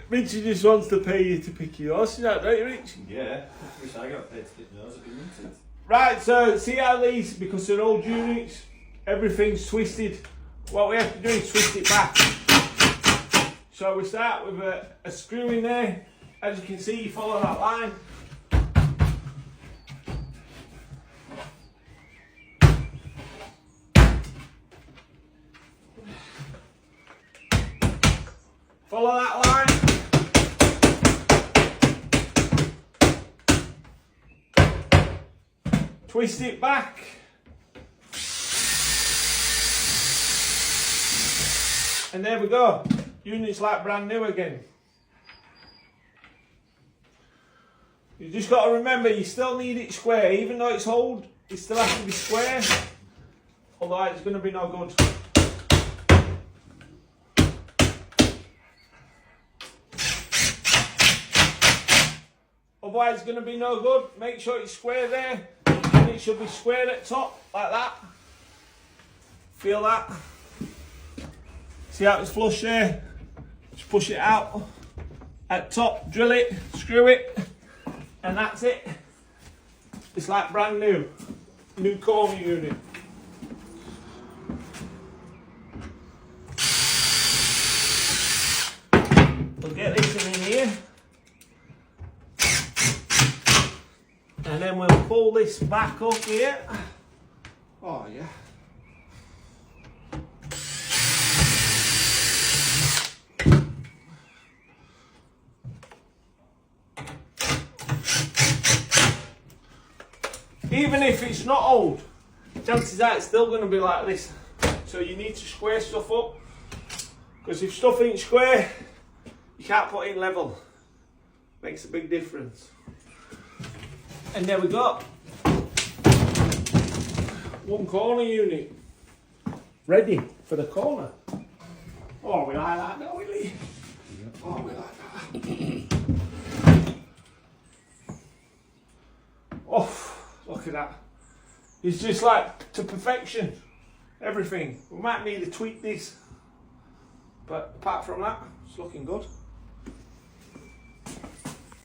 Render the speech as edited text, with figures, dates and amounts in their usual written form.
Richie just wants to pay you to pick your horse, is that right, Rich? Yeah, I wish I got paid to pick those at Minted. Right, so see how these, because they're old units, everything's twisted. What we have to do is twist it back. So we start with a screw in there. As you can see, you follow that line. Follow that line. Twist it back. And there we go. Unit's like brand new again. You just got to remember, you still need it square. Even though it's old, it still has to be square. Otherwise it's going to be no good. Otherwise it's going to be no good. Make sure it's square there. And it should be square at top, like that. Feel that? See how it's flush there? Just push it out. At top, drill it, screw it, and that's it. It's like brand new. New corner unit. We'll get this in here. And then we'll pull this back up here. Oh yeah. Even if it's not old, chances are it's still going to be like this. So you need to square stuff up. Because if stuff ain't square, you can't put it in level. Makes a big difference. And there we go. One corner unit. Ready for the corner. Oh, we like that, don't we, Lee? Oh, we like that. Oh, look at that. It's just like to perfection. Everything. We might need to tweak this. But apart from that, it's looking good.